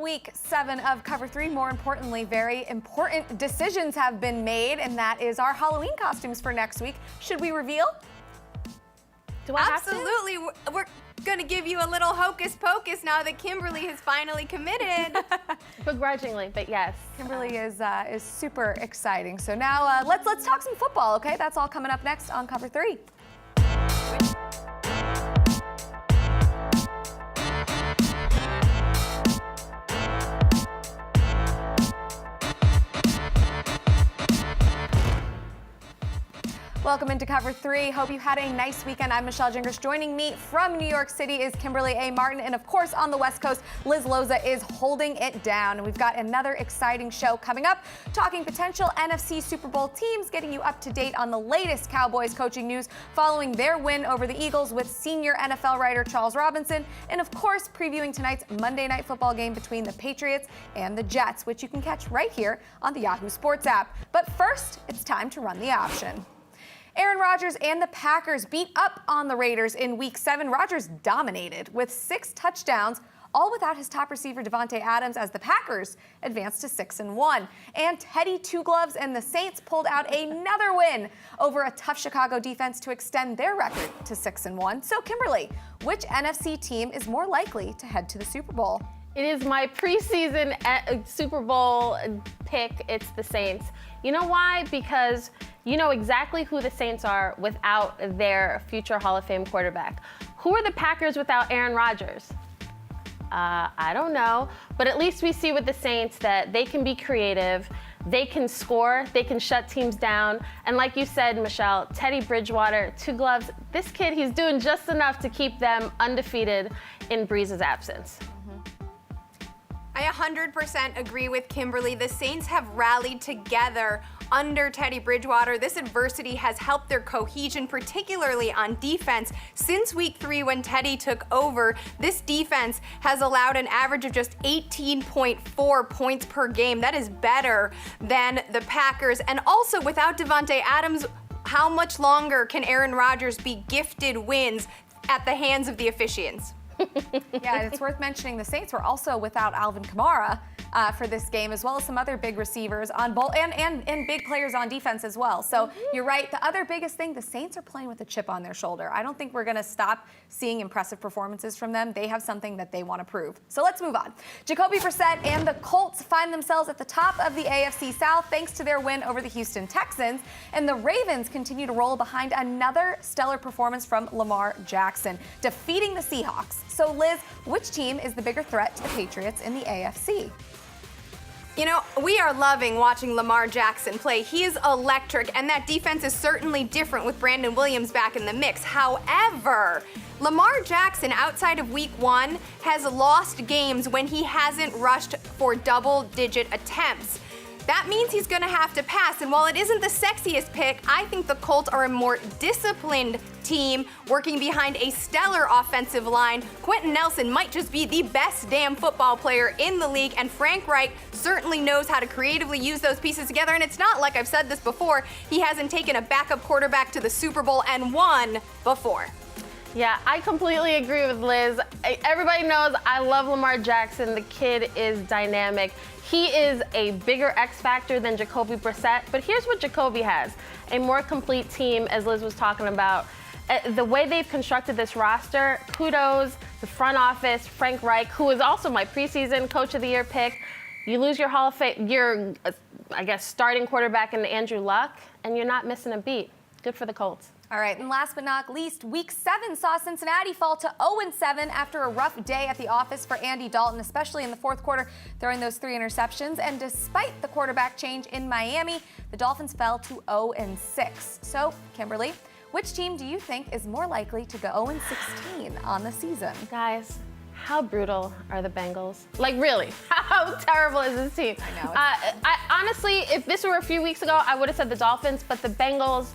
Week 7 of Cover 3. More importantly, very important decisions have been made, and that is our Halloween costumes for next week. Should we reveal? Do I have to? Absolutely. We're going to give you a little hocus pocus now that Kimberly has finally committed. Begrudgingly, but yes. Kimberly is super exciting. So now let's talk some football, okay? That's all coming up next on Cover 3. Welcome into Cover 3. Hope you had a nice weekend. I'm Michelle Gingras. Joining me from New York City is Kimberly A. Martin. And of course, on the West Coast, Liz Loza is holding it down. And we've got another exciting show coming up, talking potential NFC Super Bowl teams, getting you up to date on the latest Cowboys coaching news following their win over the Eagles with senior NFL writer Charles Robinson. And of course, previewing tonight's Monday Night Football game between the Patriots and the Jets, which you can catch right here on the Yahoo Sports app. But first, it's time to run the option. Aaron Rodgers and the Packers beat up on the Raiders in Week 7. Rodgers dominated with 6 touchdowns, all without his top receiver Davante Adams, as the Packers advanced to 6-1. And Teddy Two Gloves and the Saints pulled out another win over a tough Chicago defense to extend their record to 6-1. So Kimberly, which NFC team is more likely to head to the Super Bowl? It is my preseason Super Bowl pick. It's the Saints. You know why? Because you know exactly who the Saints are without their future Hall of Fame quarterback. Who are the Packers without Aaron Rodgers? I don't know. But at least we see with the Saints that they can be creative, they can score, they can shut teams down. And like you said, Michelle, Teddy Bridgewater, Two Gloves, this kid, he's doing just enough to keep them undefeated in Brees' absence. I 100% agree with Kimberly. The Saints have rallied together under Teddy Bridgewater. This adversity has helped their cohesion, particularly on defense. Since Week 3, when Teddy took over, this defense has allowed an average of just 18.4 points per game. That is better than the Packers. And also, without Davante Adams, how much longer can Aaron Rodgers be gifted wins at the hands of the officiants? Yeah, and it's worth mentioning the Saints were also without Alvin Kamara for this game, as well as some other big receivers on both and big players on defense as well. So you're right. The other biggest thing, the Saints are playing with a chip on their shoulder. I don't think we're going to stop seeing impressive performances from them. They have something that they want to prove. So let's move on. Jacoby Brissett and the Colts find themselves at the top of the AFC South thanks to their win over the Houston Texans. And the Ravens continue to roll behind another stellar performance from Lamar Jackson, defeating the Seahawks. So Liz, which team is the bigger threat to the Patriots in the AFC? You know, we are loving watching Lamar Jackson play. He is electric, and that defense is certainly different with Brandon Williams back in the mix. However, Lamar Jackson, outside of Week 1, has lost games when he hasn't rushed for double-digit attempts. That means he's going to have to pass, and while it isn't the sexiest pick, I think the Colts are a more disciplined team working behind a stellar offensive line. Quentin Nelson might just be the best damn football player in the league, and Frank Reich certainly knows how to creatively use those pieces together, and it's not like I've said this before, he hasn't taken a backup quarterback to the Super Bowl and won before. Yeah, I completely agree with Liz. Everybody knows I love Lamar Jackson. The kid is dynamic. He is a bigger X factor than Jacoby Brissett, but here's what Jacoby has. A more complete team, as Liz was talking about. The way they've constructed this roster, kudos, the front office, Frank Reich, who is also my preseason Coach of the Year pick. You lose your Hall of Fame, your, I guess, starting quarterback in Andrew Luck, and you're not missing a beat. Good for the Colts. All right, and last but not least, Week 7 saw Cincinnati fall to 0-7 after a rough day at the office for Andy Dalton, especially in the fourth quarter, throwing those 3 interceptions. And despite the quarterback change in Miami, the Dolphins fell to 0-6. So, Kimberly, which team do you think is more likely to go 0-16 on the season? Guys, how brutal are the Bengals? Like, really, how terrible is this team? I know. I honestly, if this were a few weeks ago, I would have said the Dolphins, but the Bengals,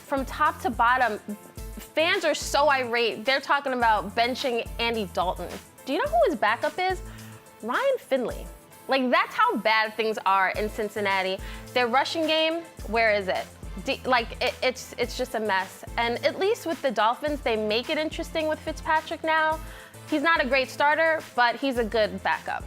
from top to bottom, fans are so irate. They're talking about benching Andy Dalton. Do you know who his backup is? Ryan Finley. Like, that's how bad things are in Cincinnati. Their rushing game, where is it? It's just a mess. And at least with the Dolphins, they make it interesting with Fitzpatrick now. He's not a great starter, but he's a good backup.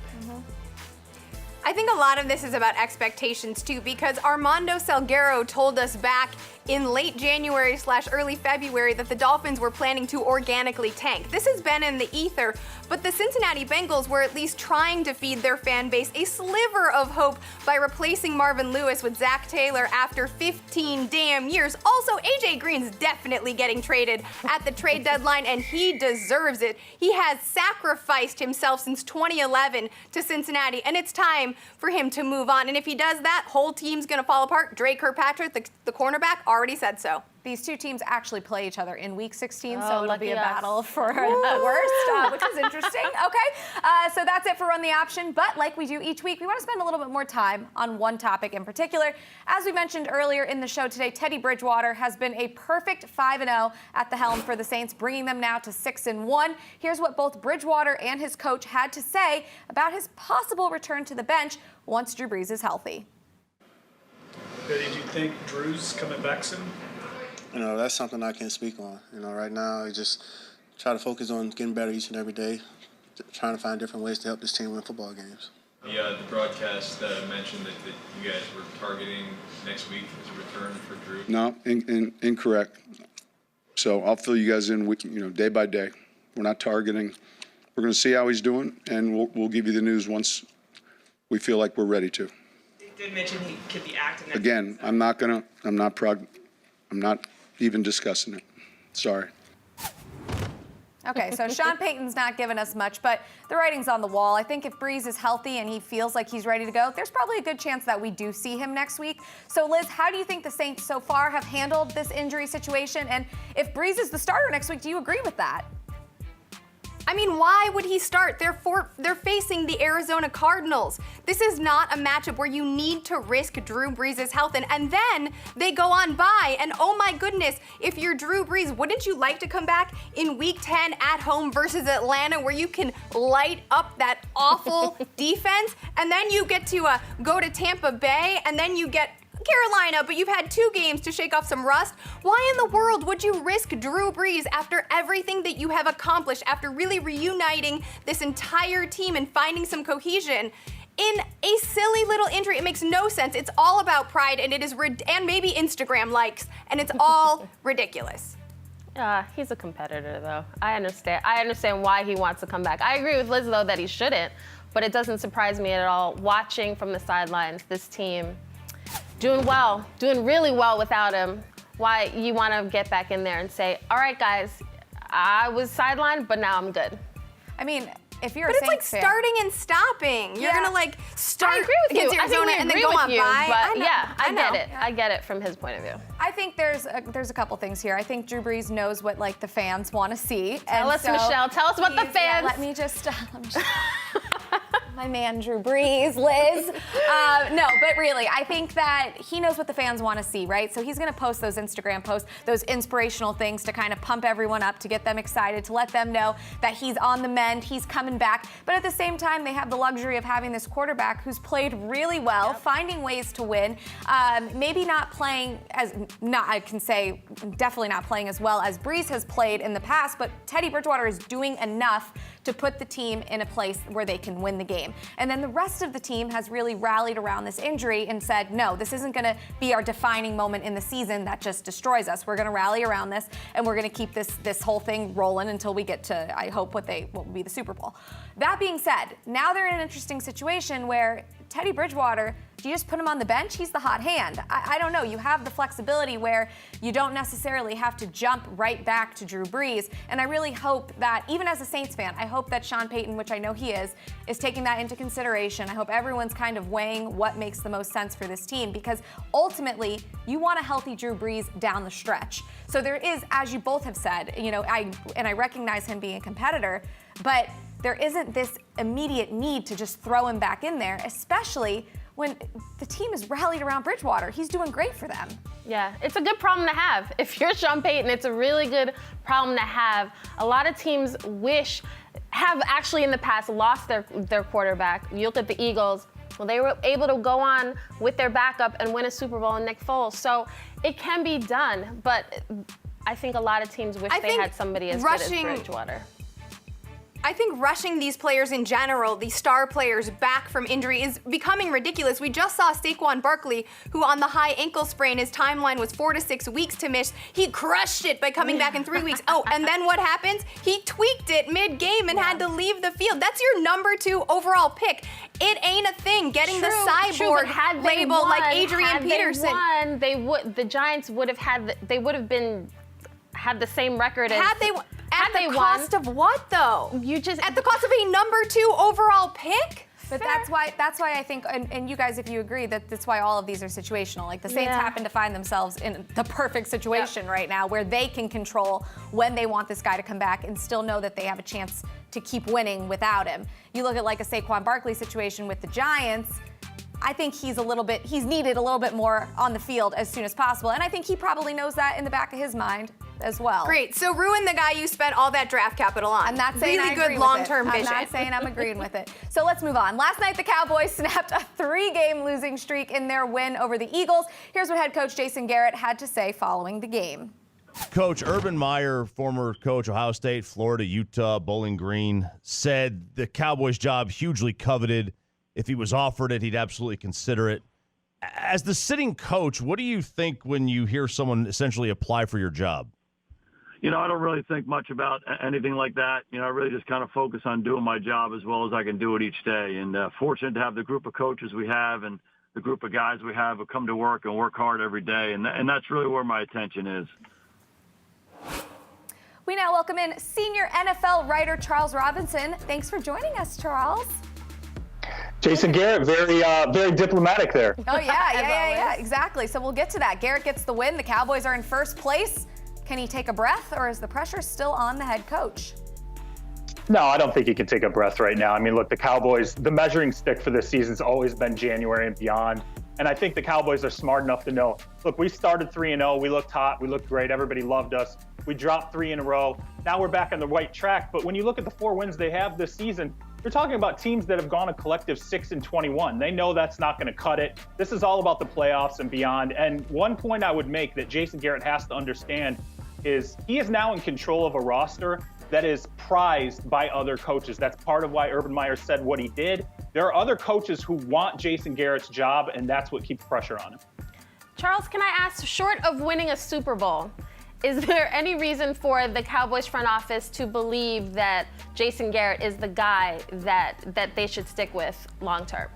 I think a lot of this is about expectations too, because Armando Salguero told us back in late January / early February that the Dolphins were planning to organically tank. This has been in the ether, but the Cincinnati Bengals were at least trying to feed their fan base a sliver of hope by replacing Marvin Lewis with Zach Taylor after 15 damn years. Also, AJ Green's definitely getting traded at the trade deadline, and he deserves it. He has sacrificed himself since 2011 to Cincinnati, and it's time for him to move on. And if he does that, whole team's gonna fall apart. Drake Kirkpatrick, the cornerback, already said so. These two teams actually play each other in Week 16, Oh, so it'll lucky be a us. battle for the worst, which is interesting. Okay, so that's it for Run the Option. But like we do each week, we want to spend a little bit more time on one topic in particular. As we mentioned earlier in the show today, Teddy Bridgewater has been a perfect 5-0 at the helm for the Saints, bringing them now to 6-1. Here's what both Bridgewater and his coach had to say about his possible return to the bench once Drew Brees is healthy. Did you think Drew's coming back soon? That's something I can't speak on. Right now I just try to focus on getting better each and every day, trying to find different ways to help this team win football games. The broadcast mentioned that you guys were targeting next week as a return for Drew. No, incorrect. So I'll fill you guys in, day by day. We're not targeting. We're going to see how he's doing, and we'll give you the news once we feel like we're ready to. You did mention he could be active next Again, week. I'm not even discussing it. Sorry. Okay, so Sean Payton's not giving us much, but the writing's on the wall. I think if Brees is healthy and he feels like he's ready to go, there's probably a good chance that we do see him next week. So, Liz, how do you think the Saints so far have handled this injury situation? And if Brees is the starter next week, do you agree with that? I mean, why would he start? They're facing the Arizona Cardinals. This is not a matchup where you need to risk Drew Brees' health. And then they go on by. And oh my goodness, if you're Drew Brees, wouldn't you like to come back in Week 10 at home versus Atlanta where you can light up that awful defense? And then you get to go to Tampa Bay, and then you get Carolina, but you've had 2 games to shake off some rust. Why in the world would you risk Drew Brees after everything that you have accomplished, after really reuniting this entire team and finding some cohesion, in a silly little injury? It makes no sense. It's all about pride, and it is and maybe Instagram likes, and it's all ridiculous. He's a competitor, though. I understand why he wants to come back. I agree with Liz, though, that he shouldn't, but it doesn't surprise me at all. Watching from the sidelines, this team doing really well without him. Why you want to get back in there and say, all right, guys, I was sidelined, but now I'm good. I mean, if you're But a it's like Saints fan, starting and stopping. You're Yeah. gonna start I agree with you. against I think Arizona we and then agree go with on you, by. but I know, yeah, I get know. it. I get it from his point of view. I think there's a couple things here. I think Drew Brees knows what the fans want to see. Tell us, Michelle. Tell us what the fans. Yeah, let me just. My man Drew Brees, Liz. No, but really, I think that he knows what the fans want to see, right? So he's going to post those Instagram posts, those inspirational things to kind of pump everyone up, to get them excited, to let them know that he's on the mend, he's coming back. But at the same time, they have the luxury of having this quarterback who's played really well, finding ways to win. Maybe not playing I can say definitely not playing as well as Brees has played in the past, but Teddy Bridgewater is doing enough to put the team in a place where they can win the game. And then the rest of the team has really rallied around this injury and said, no, this isn't going to be our defining moment in the season that just destroys us. We're going to rally around this, and we're going to keep this whole thing rolling until we get to, I hope, what will be the Super Bowl. That being said, now they're in an interesting situation where Teddy Bridgewater, do you just put him on the bench? He's the hot hand. I don't know. You have the flexibility where you don't necessarily have to jump right back to Drew Brees. And I really hope that, even as a Saints fan, I hope that Sean Payton, which I know he is taking that into consideration. I hope everyone's kind of weighing what makes the most sense for this team, because ultimately you want a healthy Drew Brees down the stretch. So there is, as you both have said, I recognize him being a competitor, but there isn't this immediate need to just throw him back in there, especially when the team is rallied around Bridgewater. He's doing great for them. Yeah, it's a good problem to have. If you're Sean Payton, it's a really good problem to have. A lot of teams have actually in the past lost their quarterback. You look at the Eagles. Well, they were able to go on with their backup and win a Super Bowl in Nick Foles. So it can be done, but I think a lot of teams wish they had somebody as good as Bridgewater. I think rushing these players in general, these star players back from injury, is becoming ridiculous. We just saw Saquon Barkley, who on the high ankle sprain, his timeline was 4 to 6 weeks to miss. He crushed it by coming back in 3 weeks. Oh, and then what happens? He tweaked it mid-game and had to leave the field. That's your number 2 overall pick. It ain't a thing. Getting the cyborg label like Adrian Peterson. The Giants would have had the same record as At the cost of what, though? At the cost of a number 2 overall pick? But that's why I think, and you guys, if you agree, that's why all of these are situational. Like the Saints happen to find themselves in the perfect situation right now where they can control when they want this guy to come back and still know that they have a chance to keep winning without him. You look at like a Saquon Barkley situation with the Giants, I think he's needed a little bit more on the field as soon as possible. And I think he probably knows that in the back of his mind as well. Great. So ruin the guy you spent all that draft capital on. I'm not saying really good long-term vision. I'm not saying I'm agreeing with it. So let's move on. Last night, the Cowboys snapped a 3-game losing streak in their win over the Eagles. Here's what head coach Jason Garrett had to say following the game. Coach Urban Meyer, former coach, Ohio State, Florida, Utah, Bowling Green, said the Cowboys' job hugely coveted. If he was offered it, he'd absolutely consider it. As the sitting coach, what do you think when you hear someone essentially apply for your job? You know, I don't really think much about anything like that. You know, I really just kind of focus on doing my job as well as I can do it each day. And fortunate to have the group of coaches we have and the group of guys we have who come to work and work hard every day. And that's really where my attention is. We now welcome in senior NFL writer Charles Robinson. Thanks for joining us, Charles. Jason Garrett, very diplomatic there. Oh, yeah, exactly. So we'll get to that. Garrett gets the win. The Cowboys are in first place. Can he take a breath, or is the pressure still on the head coach? No, I don't think he can take a breath right now. I mean, look, the Cowboys, the measuring stick for this season's always been January and beyond. And I think the Cowboys are smart enough to know, look, we started 3-0. We looked hot. We looked great. Everybody loved us. We dropped 3 in a row. Now we're back on the right track. But when you look at the 4 wins they have this season, you're talking about teams that have gone a collective 6-21. They know that's not going to cut it. This is all about the playoffs and beyond. And one point I would make that Jason Garrett has to understand is he is now in control of a roster that is prized by other coaches. That's part of why Urban Meyer said what he did. There are other coaches who want Jason Garrett's job, and that's what keeps pressure on him. Charles, can I ask, short of winning a Super Bowl, is there any reason for the Cowboys front office to believe that Jason Garrett is the guy that they should stick with long term?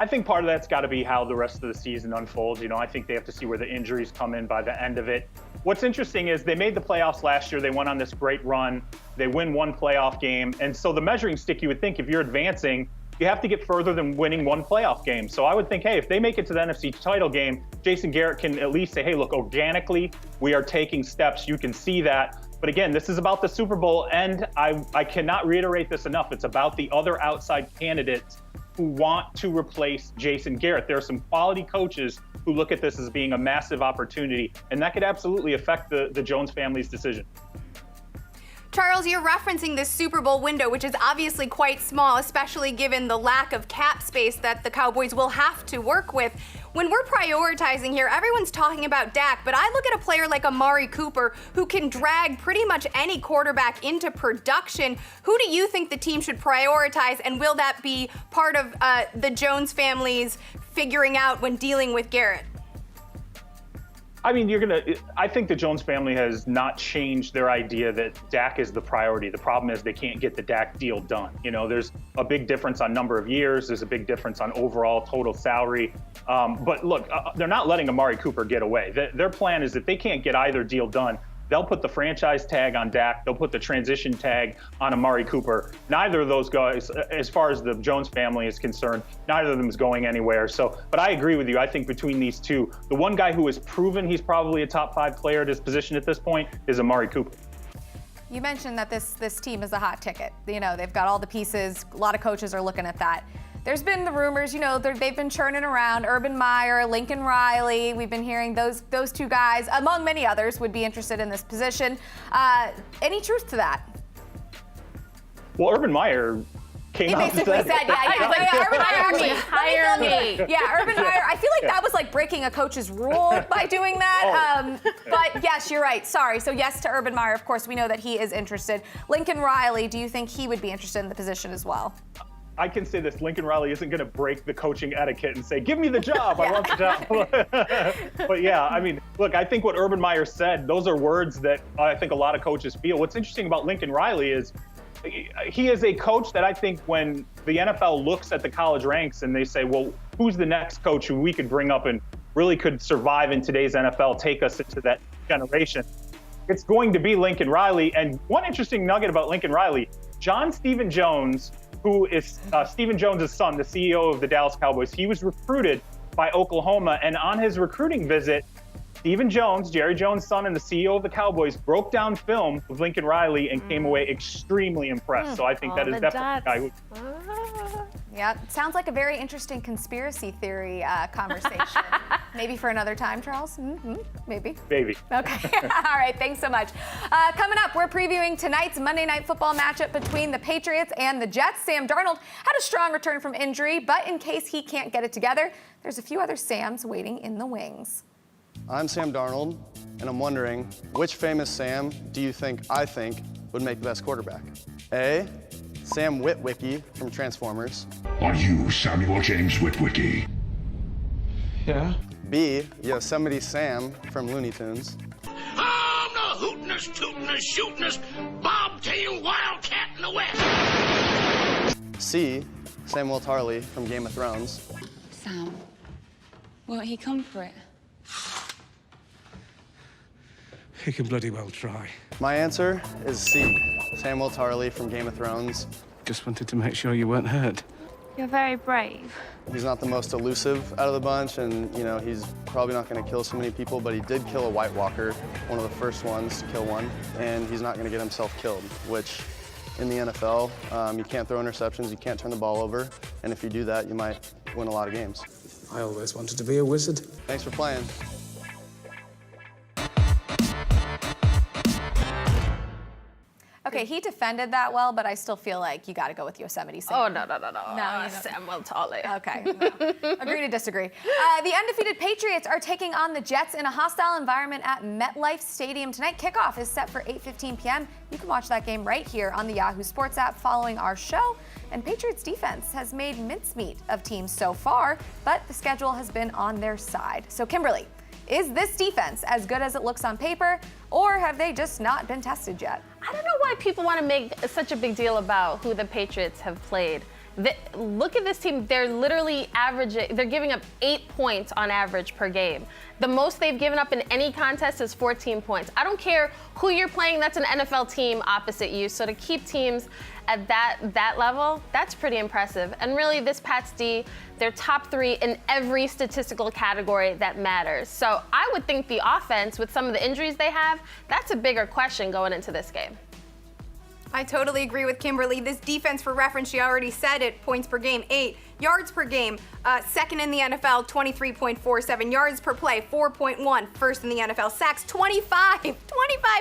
I think part of that's got to be how the rest of the season unfolds. You know, I think they have to see where the injuries come in by the end of it. What's interesting is they made the playoffs last year. They went on this great run. They win 1 playoff game. And so the measuring stick, you would think if you're advancing, you have to get further than winning 1 playoff game. So I would think, hey, if they make it to the NFC title game, Jason Garrett can at least say, hey, look, organically, we are taking steps. You can see that. But again, this is about the Super Bowl, and I cannot reiterate this enough. It's about the other outside candidates who want to replace Jason Garrett. There are some quality coaches who look at this as being a massive opportunity, and that could absolutely affect the Jones family's decision. Charles, you're referencing this Super Bowl window, which is obviously quite small, especially given the lack of cap space that the Cowboys will have to work with. When we're prioritizing here, everyone's talking about Dak, but I look at a player like Amari Cooper who can drag pretty much any quarterback into production. Who do you think the team should prioritize, and will that be part of the Jones family's figuring out when dealing with Garrett? I mean, I think the Jones family has not changed their idea that Dak is the priority. The problem is they can't get the Dak deal done. You know, there's a big difference on number of years. There's a big difference on overall total salary. But look, they're not letting Amari Cooper get away. Their plan is if they can't get either deal done, they'll put the franchise tag on Dak. They'll put the transition tag on Amari Cooper. Neither of those guys, as far as the Jones family is concerned, neither of them is going anywhere. So, but I agree with you. I think between these two, the one guy who has proven he's probably a top 5 player at his position at this point is Amari Cooper. You mentioned that this team is a hot ticket. You know, they've got all the pieces. A lot of coaches are looking at that. There's been the rumors, you know, they've been churning around. Urban Meyer, Lincoln Riley. We've been hearing those 2 guys, among many others, would be interested in this position. Any truth to that? Well, Urban Meyer came out and said, Urban Meyer actually. Yeah, Urban Meyer. I feel like that was like breaking a coach's rule by doing that. But yes, you're right. Sorry. So yes to Urban Meyer. Of course, we know that he is interested. Lincoln Riley, do you think he would be interested in the position as well? I can say this, Lincoln Riley isn't going to break the coaching etiquette and say, give me the job, I want the job. But yeah, I mean, look, I think what Urban Meyer said, those are words that I think a lot of coaches feel. What's interesting about Lincoln Riley is he is a coach that I think when the NFL looks at the college ranks and they say, well, who's the next coach who we could bring up and really could survive in today's NFL, take us into that generation, it's going to be Lincoln Riley. And one interesting nugget about Lincoln Riley, John Stephen Jones, who is Stephen Jones' son, the CEO of the Dallas Cowboys, he was recruited by Oklahoma. And on his recruiting visit, Stephen Jones, Jerry Jones' son and the CEO of the Cowboys, broke down film of Lincoln Riley and came away extremely impressed. So I think that is definitely a guy who... Yeah, sounds like a very interesting conspiracy theory conversation. Maybe for another time, Charles? Maybe. Maybe. Okay. All right, thanks so much. Coming up, we're previewing tonight's Monday Night Football matchup between the Patriots and the Jets. Sam Darnold had a strong return from injury, but in case he can't get it together, there's a few other Sams waiting in the wings. I'm Sam Darnold, and I'm wondering, which famous Sam do you think I think would make the best quarterback? A, Sam Witwicky from Transformers. Are you Samuel James Witwicky? Yeah. B, Yosemite Sam from Looney Tunes. I'm the hootin'est, tootin'est, shootin'est, bobtail wildcat in the West. C, Samuel Tarly from Game of Thrones. Sam, won't he come for it? He can bloody well try. My answer is C, Samuel Tarly from Game of Thrones. Just wanted to make sure you weren't hurt. You're very brave. He's not the most elusive out of the bunch, and he's probably not going to kill so many people, but he did kill a White Walker, one of the first ones to kill one, and he's not going to get himself killed, which in the NFL, you can't throw interceptions, you can't turn the ball over, and if you do that, you might win a lot of games. I always wanted to be a wizard. Thanks for playing. Okay, he defended that well, but I still feel like you got to go with Yosemite Sam. Oh, no. Samuel Tarly. Okay, no. Agree to disagree. The undefeated Patriots are taking on the Jets in a hostile environment at MetLife Stadium tonight. Kickoff is set for 8:15 p.m. You can watch that game right here on the Yahoo Sports app following our show. And Patriots defense has made mincemeat of teams so far, but the schedule has been on their side. So Kimberley, is this defense as good as it looks on paper, or have they just not been tested yet? I don't know why people want to make such a big deal about who the Patriots have played. Look at this team. They're literally they're giving up 8 points on average per game. The most they've given up in any contest is 14 points. I don't care who you're playing, that's an NFL team opposite you. So to keep teams at that level, that's pretty impressive. And really, this Pats D, they're top 3 in every statistical category that matters. So I would think the offense, with some of the injuries they have, that's a bigger question going into this game. I totally agree with Kimberly. This defense, for reference, she already said it, points per game, 8. Yards per game, second in the NFL, 23.47. Yards per play, 4.1. First in the NFL. Sacks, 25. 25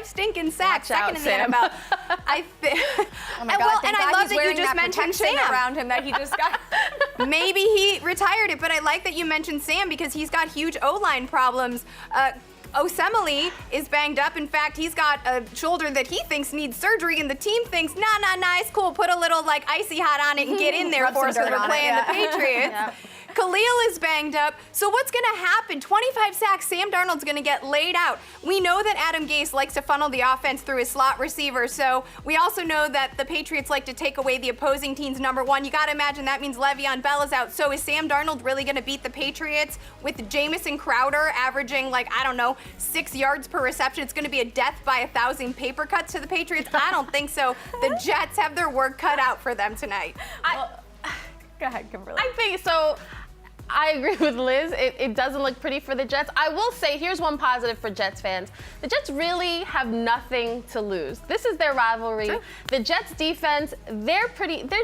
stinking sacks. Watch second out, in Sam. the NFL. Oh my God, and I love that you just mentioned Sam around him that he just got. Maybe he retired it, but I like that you mentioned Sam because he's got huge O-line problems. Osemele is banged up. In fact, he's got a shoulder that he thinks needs surgery, and the team thinks, nah, it's cool. Put a little icy hot on it and get in there Rub for us some when dirt we're on playing it, the Patriots. Yeah. Khalil is banged up. So what's going to happen? 25 sacks. Sam Darnold's going to get laid out. We know that Adam Gase likes to funnel the offense through his slot receiver. So we also know that the Patriots like to take away the opposing team's number one. You got to imagine that means Le'Veon Bell is out. So is Sam Darnold really going to beat the Patriots with Jamison Crowder averaging 6 yards per reception? It's going to be a death by 1,000 paper cuts to the Patriots? I don't think so. The Jets have their work cut out for them tonight. Go ahead, Kimberly. I think so. I agree with Liz. It doesn't look pretty for the Jets. I will say, here's one positive for Jets fans. The Jets really have nothing to lose. This is their rivalry. True. The Jets defense, they're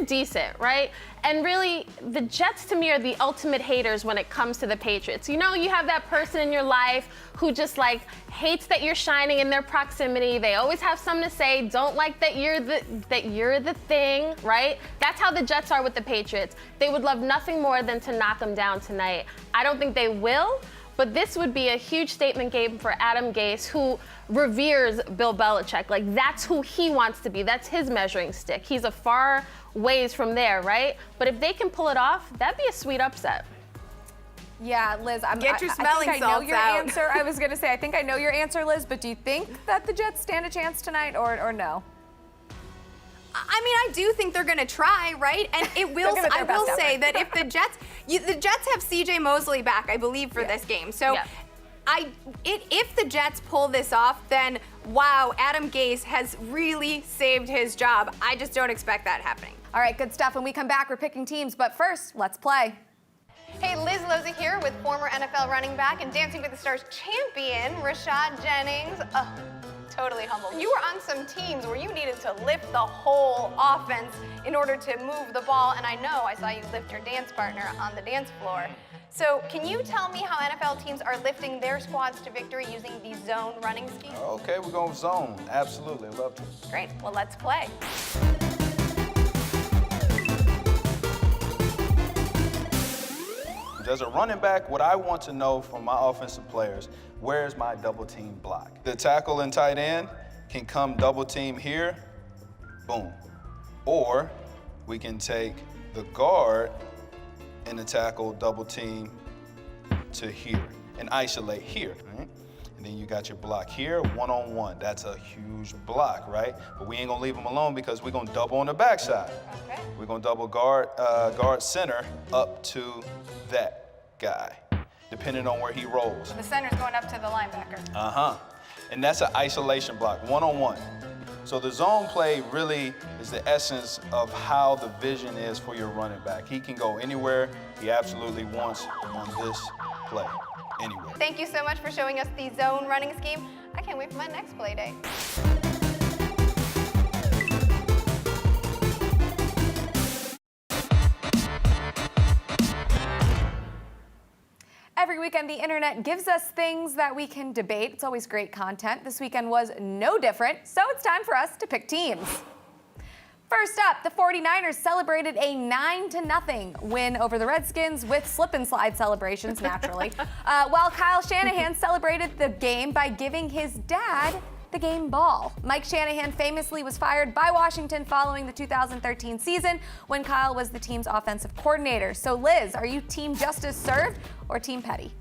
decent, right? And really, the Jets to me are the ultimate haters when it comes to the Patriots. You know, you have that person in your life who just like hates that you're shining in their proximity. They always have something to say, don't like that you're the thing, right? That's how the Jets are with the Patriots. They would love nothing more than to knock them down tonight. I don't think they will, but this would be a huge statement game for Adam Gase, who reveres Bill Belichick. Like, that's who he wants to be. That's his measuring stick. He's a far ways from there, right? But if they can pull it off, that'd be a sweet upset. Yeah, Liz, Get your smelling I think I know salts your out. answer. I was going to say, I think I know your answer, Liz, but do you think that the Jets stand a chance tonight or no? I mean, I do think they're going to try, right? And it will. I will say that if the Jets have C.J. Mosley back, I believe, for this game. So, if the Jets pull this off, then wow, Adam Gase has really saved his job. I just don't expect that happening. All right, good stuff. When we come back, we're picking teams, but first, let's play. Hey, Liz Loza here with former NFL running back and Dancing with the Stars champion, Rashad Jennings. Totally humbled. You were on some teams where you needed to lift the whole offense in order to move the ball, and I know I saw you lift your dance partner on the dance floor. So can you tell me how NFL teams are lifting their squads to victory using the zone running scheme? Okay, we're going zone. Absolutely, love to. Great, well, let's play. As a running back, what I want to know from my offensive players, where's my double team block? The tackle and tight end can come double team here, boom. Or we can take the guard and the tackle double team to here and isolate here, right? And then you got your block here, one-on-one. That's a huge block, right? But we ain't gonna leave them alone because we're gonna double on the backside. Okay. We're gonna double guard center up to that guy, depending on where he rolls. The center's going up to the linebacker. And that's an isolation block, one-on-one. So the zone play really is the essence of how the vision is for your running back. He can go anywhere he absolutely wants on this play, anywhere. Thank you so much for showing us the zone running scheme. I can't wait for my next play day. Every weekend, the internet gives us things that we can debate. It's always great content. This weekend was no different, so it's time for us to pick teams. First up, the 49ers celebrated a 9-0 win over the Redskins with slip and slide celebrations, naturally, while Kyle Shanahan celebrated the game by giving his dad the game ball. Mike Shanahan famously was fired by Washington following the 2013 season when Kyle was the team's offensive coordinator. So Liz, are you team justice served or team petty?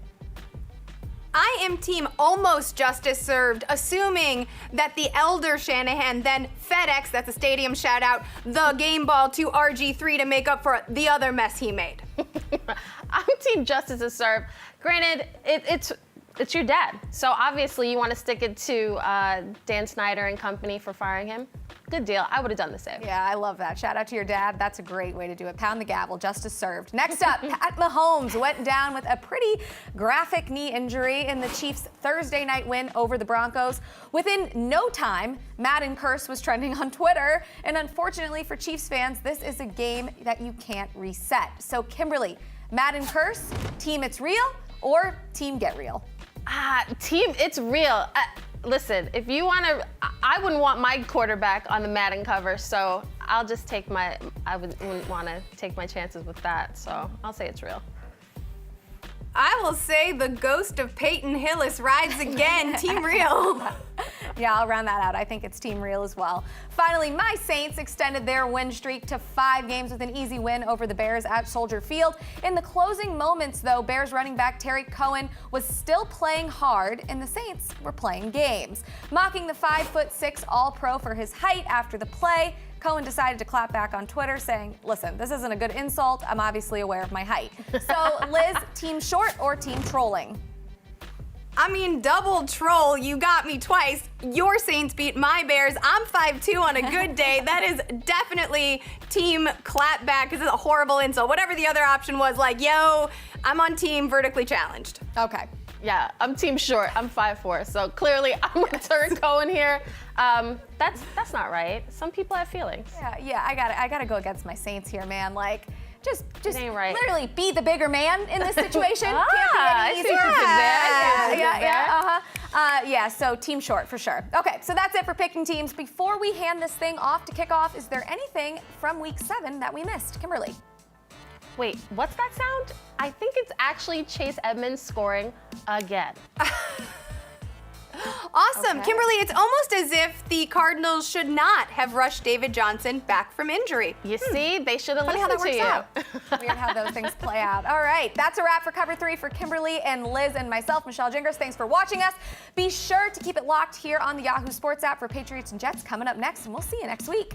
I am team almost justice served, assuming that the elder Shanahan then FedEx, that's a stadium shout out, the game ball to RG3 to make up for the other mess he made. I'm team justice is served. Granted, it's your dad, so obviously you want to stick it to Dan Snyder and company for firing him. Good deal. I would have done the same. Yeah, I love that. Shout out to your dad. That's a great way to do it. Pound the gavel. Justice served. Next up, Pat Mahomes went down with a pretty graphic knee injury in the Chiefs' Thursday night win over the Broncos. Within no time, Madden Curse was trending on Twitter. And unfortunately for Chiefs fans, this is a game that you can't reset. So Kimberley, Madden Curse, team it's real or team get real? Team it's real. Listen, if you want to, I wouldn't want my quarterback on the Madden cover, so I'll just take I wouldn't want to take my chances with that, so I'll say it's real. I will say the ghost of Peyton Hillis rides again. Team real. Yeah, I'll round that out. I think it's team real as well. Finally, my Saints extended their win streak to 5 games with an easy win over the Bears at Soldier Field. In the closing moments, though, Bears running back Terry Cohen was still playing hard, and the Saints were playing games. Mocking the 5'6" All-Pro for his height after the play, Cohen decided to clap back on Twitter saying, listen, this isn't a good insult. I'm obviously aware of my height. So, Liz, team short or team trolling? I mean, double troll, you got me twice. Your Saints beat my Bears. I'm 5'2" on a good day. That is definitely team clap back because it's a horrible insult. Whatever the other option was, like, yo, I'm on team vertically challenged. Okay. Yeah, I'm team short. I'm 5'4", so clearly I'm with Terry Cohen here. That's not right. Some people have feelings. Yeah, I gotta go against my Saints here, man. Like, Just It ain't right. literally be the bigger man in this situation. Can't be I any see easier. what you did there. Yeah, so team short for sure. Okay, so that's it for picking teams. Before we hand this thing off to kick off, is there anything from week 7 that we missed? Kimberly. Wait, what's that sound? I think it's actually Chase Edmonds scoring again. Awesome. Okay. Kimberly, it's almost as if the Cardinals should not have rushed David Johnson back from injury. You see, they should have Funny how listened that to works you. out. Weird how those things play out. All right, that's a wrap for Cover 3 for Kimberly and Liz and myself, Michelle Gingras. Thanks for watching us. Be sure to keep it locked here on the Yahoo Sports app for Patriots and Jets coming up next, and we'll see you next week.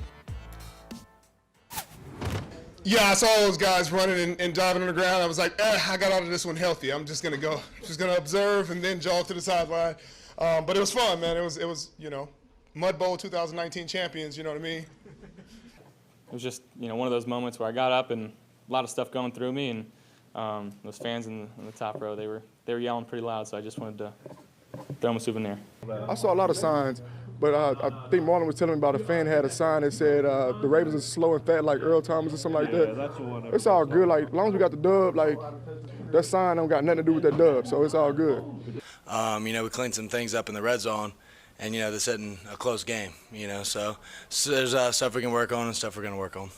Yeah, I saw those guys running and diving on the ground. I was like, I got out of this one healthy. I'm just gonna observe and then jog to the sideline. But it was fun, man. It was Mud Bowl 2019 champions. You know what I mean? It was just one of those moments where I got up and a lot of stuff going through me, and those fans in the top row, they were yelling pretty loud. So I just wanted to throw them a souvenir. I saw a lot of signs. But I think Marlon was telling me about a fan had a sign that said the Ravens are slow and fat like Earl Thomas or something like that. That's the one. It's all good. Like, as long as we got the dub, like, that sign don't got nothing to do with that dub, so it's all good. We cleaned some things up in the red zone, and, they're setting a close game, so there's stuff we can work on and stuff we're going to work on.